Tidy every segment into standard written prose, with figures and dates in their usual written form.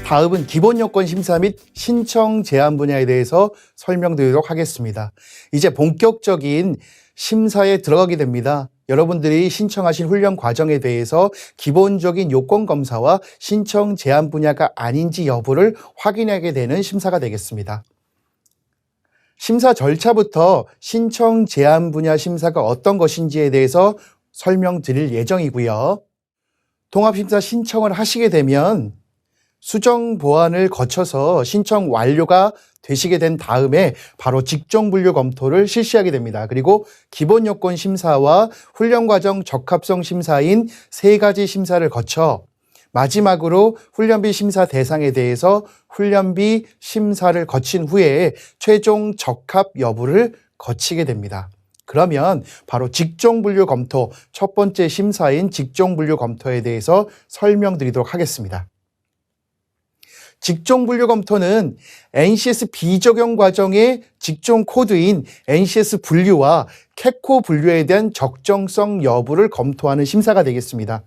다음은 기본 요건 심사 및 신청 제한 분야에 대해서 설명드리도록 하겠습니다. 이제 본격적인 심사에 들어가게 됩니다. 여러분들이 신청하신 훈련 과정에 대해서 기본적인 요건 검사와 신청 제한 분야가 아닌지 여부를 확인하게 되는 심사가 되겠습니다. 심사 절차부터 신청 제한 분야 심사가 어떤 것인지에 대해서 설명드릴 예정이고요. 통합심사 신청을 하시게 되면 수정 보완을 거쳐서 신청 완료가 되시게 된 다음에 바로 직종 분류 검토를 실시하게 됩니다. 그리고 기본 요건 심사와 훈련 과정 적합성 심사인 세 가지 심사를 거쳐 마지막으로 훈련비 심사 대상에 대해서 훈련비 심사를 거친 후에 최종 적합 여부를 거치게 됩니다. 그러면 바로 직종 분류 검토, 첫 번째 심사인 직종 분류 검토에 대해서 설명드리도록 하겠습니다. 직종 분류 검토는 NCS 비적용 과정의 직종 코드인 NCS 분류와 캐코 분류에 대한 적정성 여부를 검토하는 심사가 되겠습니다.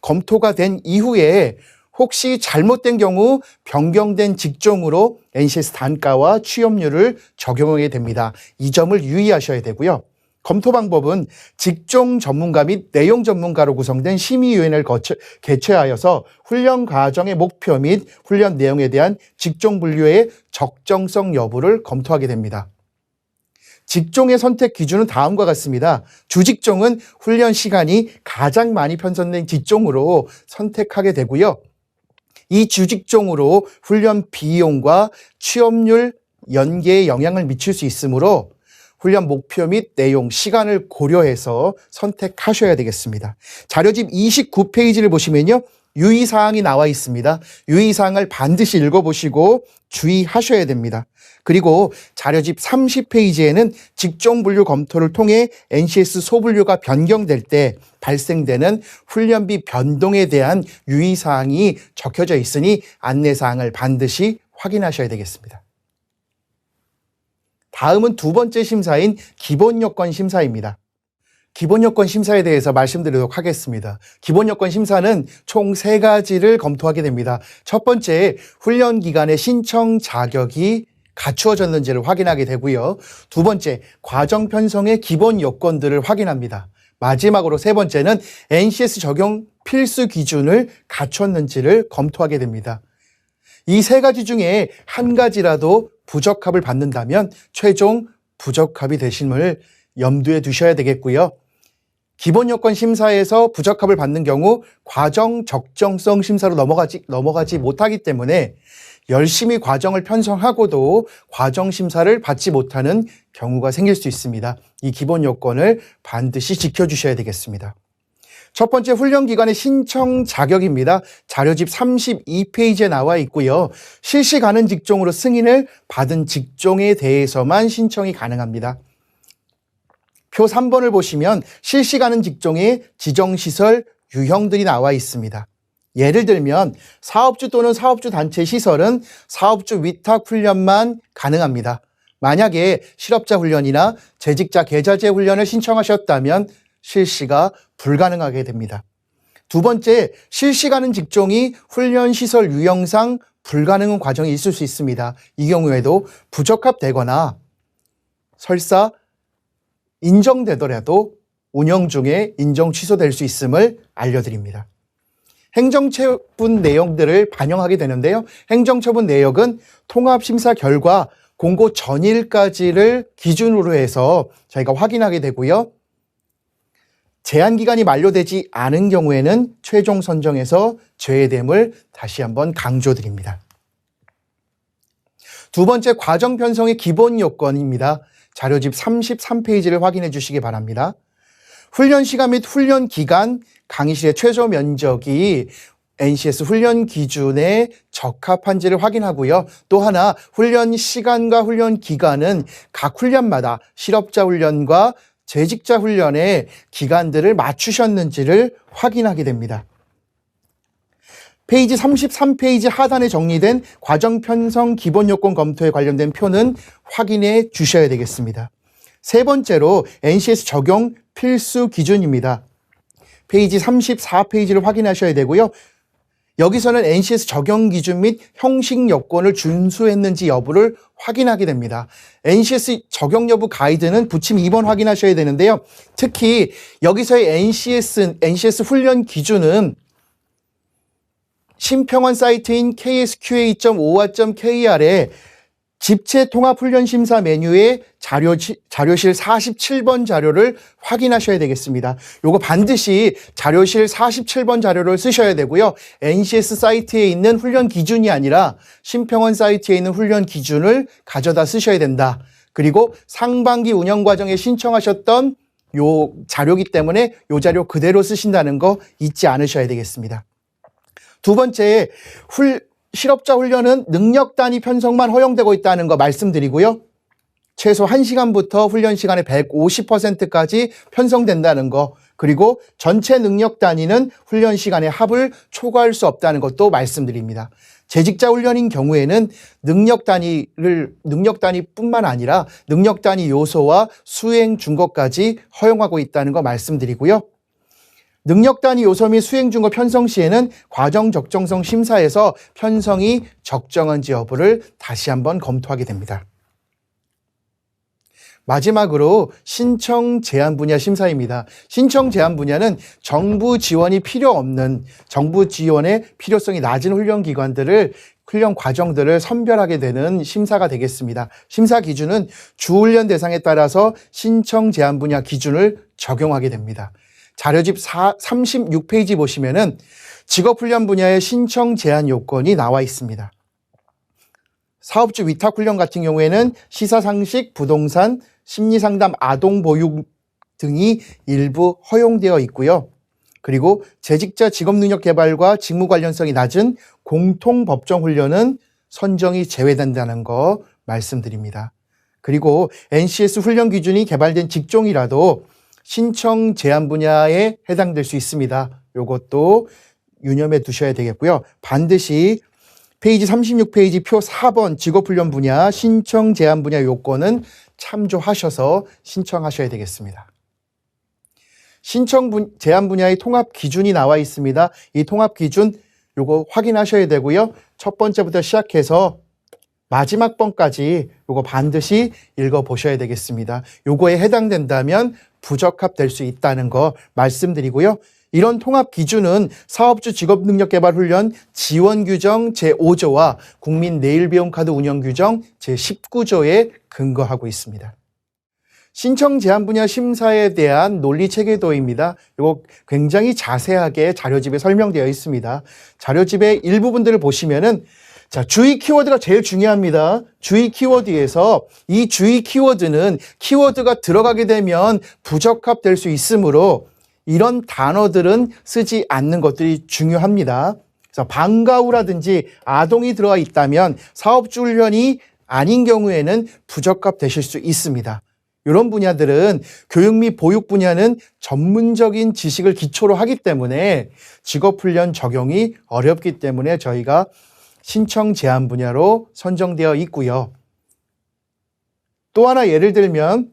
검토가 된 이후에 혹시 잘못된 경우 변경된 직종으로 NCS 단가와 취업률을 적용하게 됩니다. 이 점을 유의하셔야 되고요. 검토 방법은 직종 전문가 및 내용 전문가로 구성된 심의위원회를 개최하여서 훈련 과정의 목표 및 훈련 내용에 대한 직종 분류의 적정성 여부를 검토하게 됩니다. 직종의 선택 기준은 다음과 같습니다. 주직종은 훈련 시간이 가장 많이 편성된 직종으로 선택하게 되고요. 이 주직종으로 훈련 비용과 취업률 연계에 영향을 미칠 수 있으므로 훈련 목표 및 내용, 시간을 고려해서 선택하셔야 되겠습니다. 자료집 29페이지를 보시면요. 유의사항이 나와 있습니다. 유의사항을 반드시 읽어보시고 주의하셔야 됩니다. 그리고 자료집 30페이지에는 직종 분류 검토를 통해 NCS 소분류가 변경될 때 발생되는 훈련비 변동에 대한 유의사항이 적혀져 있으니 안내사항을 반드시 확인하셔야 되겠습니다. 다음은 두 번째 심사인 기본 요건 심사입니다. 기본 요건 심사에 대해서 말씀드리도록 하겠습니다. 기본 요건 심사는 총 3가지를 검토하게 됩니다. 첫 번째, 훈련 기간의 신청 자격이 갖추어졌는지를 확인하게 되고요. 두 번째, 과정 편성의 기본 요건들을 확인합니다. 마지막으로 세 번째는 NCS 적용 필수 기준을 갖췄는지를 검토하게 됩니다. 이 3가지 중에 한 가지라도 부적합을 받는다면 최종 부적합이 되심을 염두에 두셔야 되겠고요. 기본 요건 심사에서 부적합을 받는 경우 과정 적정성 심사로 넘어가지 못하기 때문에 열심히 과정을 편성하고도 과정 심사를 받지 못하는 경우가 생길 수 있습니다. 이 기본 요건을 반드시 지켜주셔야 되겠습니다. 첫 번째 훈련 기간의 신청 자격입니다. 자료집 32페이지에 나와 있고요. 실시 가능 직종으로 승인을 받은 직종에 대해서만 신청이 가능합니다. 표 3번을 보시면 실시 가능 직종의 지정시설 유형들이 나와 있습니다. 예를 들면 사업주 또는 사업주 단체 시설은 사업주 위탁 훈련만 가능합니다. 만약에 실업자 훈련이나 재직자 계좌제 훈련을 신청하셨다면 실시가 불가능하게 됩니다. 두 번째, 실시 가능 직종이 훈련시설 유형상 불가능한 과정이 있을 수 있습니다. 이 경우에도 부적합되거나 설사 인정되더라도 운영 중에 인정 취소될 수 있음을 알려드립니다. 행정처분 내용들을 반영하게 되는데요. 행정처분 내역은 통합심사 결과 공고 전일까지를 기준으로 해서 저희가 확인하게 되고요. 제한기간이 만료되지 않은 경우에는 최종 선정에서 제외됨을 다시 한번 강조드립니다. 두 번째, 과정 편성의 기본 요건입니다. 자료집 33페이지를 확인해 주시기 바랍니다. 훈련 시간 및 훈련 기간, 강의실의 최저 면적이 NCS 훈련 기준에 적합한지를 확인하고요. 또 하나, 훈련 시간과 훈련 기간은 각 훈련마다 실업자 훈련과 재직자 훈련의 기간들을 맞추셨는지를 확인하게 됩니다. 페이지 33페이지 하단에 정리된 과정 편성 기본 요건 검토에 관련된 표는 확인해 주셔야 되겠습니다. 세 번째로 NCS 적용 필수 기준입니다. 페이지 34페이지를 확인하셔야 되고요. 여기서는 NCS 적용 기준 및 형식 여건을 준수했는지 여부를 확인하게 됩니다. NCS 적용 여부 가이드는 부침 2번 확인하셔야 되는데요. 특히 여기서의 NCS 훈련 기준은 심평원 사이트인 ksqa.oa.kr에 집체 통합 훈련 심사 메뉴에 자료실 47번 자료를 확인하셔야 되겠습니다. 요거 반드시 자료실 47번 자료를 쓰셔야 되고요. NCS 사이트에 있는 훈련 기준이 아니라 심평원 사이트에 있는 훈련 기준을 가져다 쓰셔야 된다. 그리고 상반기 운영 과정에 신청하셨던 요 자료기 때문에 요 자료 그대로 쓰신다는 거 잊지 않으셔야 되겠습니다. 두 번째, 실업자 훈련은 능력 단위 편성만 허용되고 있다는 거 말씀드리고요. 최소 1시간부터 훈련 시간의 150%까지 편성된다는 거, 그리고 전체 능력 단위는 훈련 시간의 합을 초과할 수 없다는 것도 말씀드립니다. 재직자 훈련인 경우에는 능력 단위뿐만 아니라 능력 단위 요소와 수행 준거까지 허용하고 있다는 거 말씀드리고요. 능력 단위 요소 및 수행 준거 편성 시에는 과정 적정성 심사에서 편성이 적정한지 여부를 다시 한번 검토하게 됩니다. 마지막으로 신청 제한 분야 심사입니다. 신청 제한 분야는 정부 지원이 필요 없는, 정부 지원의 필요성이 낮은 훈련 기관들을, 훈련 과정들을 선별하게 되는 심사가 되겠습니다. 심사 기준은 주훈련 대상에 따라서 신청 제한 분야 기준을 적용하게 됩니다. 자료집 36페이지 보시면은 직업훈련 분야의 신청 제한 요건이 나와 있습니다. 사업주 위탁훈련 같은 경우에는 시사상식, 부동산, 심리상담, 아동보육 등이 일부 허용되어 있고요. 그리고 재직자 직업능력 개발과 직무 관련성이 낮은 공통법정훈련은 선정이 제외된다는 거 말씀드립니다. 그리고 NCS 훈련 기준이 개발된 직종이라도 신청 제한 분야에 해당될 수 있습니다. 이것도 유념해 두셔야 되겠고요. 반드시 페이지 36페이지 표 4번 직업훈련 분야 신청 제한 분야 요건은 참조하셔서 신청하셔야 되겠습니다. 신청 제한 분야의 통합 기준이 나와 있습니다. 이 통합 기준 요거 확인하셔야 되고요. 첫 번째부터 시작해서 마지막 번까지 요거 반드시 읽어보셔야 되겠습니다. 요거에 해당된다면 부적합될 수 있다는 거 말씀드리고요. 이런 통합 기준은 사업주 직업능력개발훈련 지원규정 제5조와 국민 내일비용카드 운영규정 제19조에 근거하고 있습니다. 신청 제한 분야 심사에 대한 논리체계도입니다. 이거 굉장히 자세하게 자료집에 설명되어 있습니다. 자료집의 일부분들을 보시면은 자, 주의 키워드가 제일 중요합니다. 주의 키워드에서 이 주의 키워드는 키워드가 들어가게 되면 부적합될 수 있으므로 이런 단어들은 쓰지 않는 것들이 중요합니다. 그래서 방과후라든지 아동이 들어가 있다면 사업주 훈련이 아닌 경우에는 부적합되실 수 있습니다. 이런 분야들은 교육 및 보육 분야는 전문적인 지식을 기초로 하기 때문에 직업훈련 적용이 어렵기 때문에 저희가 신청 제한 분야로 선정되어 있고요. 또 하나 예를 들면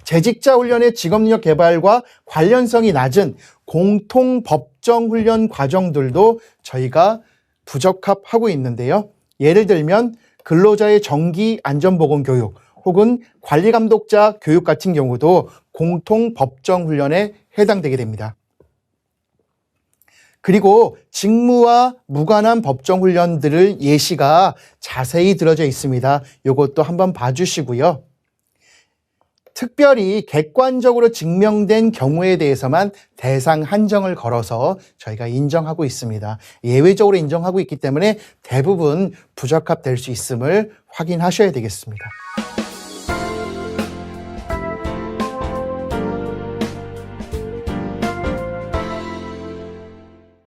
재직자 훈련의 직업능력 개발과 관련성이 낮은 공통 법정 훈련 과정들도 저희가 부적합하고 있는데요. 예를 들면 근로자의 정기 안전보건 교육 혹은 관리감독자 교육 같은 경우도 공통 법정 훈련에 해당되게 됩니다. 그리고 직무와 무관한 법정 훈련들을 예시가 자세히 들어져 있습니다. 이것도 한번 봐주시고요. 특별히 객관적으로 증명된 경우에 대해서만 대상 한정을 걸어서 저희가 인정하고 있습니다. 예외적으로 인정하고 있기 때문에 대부분 부적합될 수 있음을 확인하셔야 되겠습니다.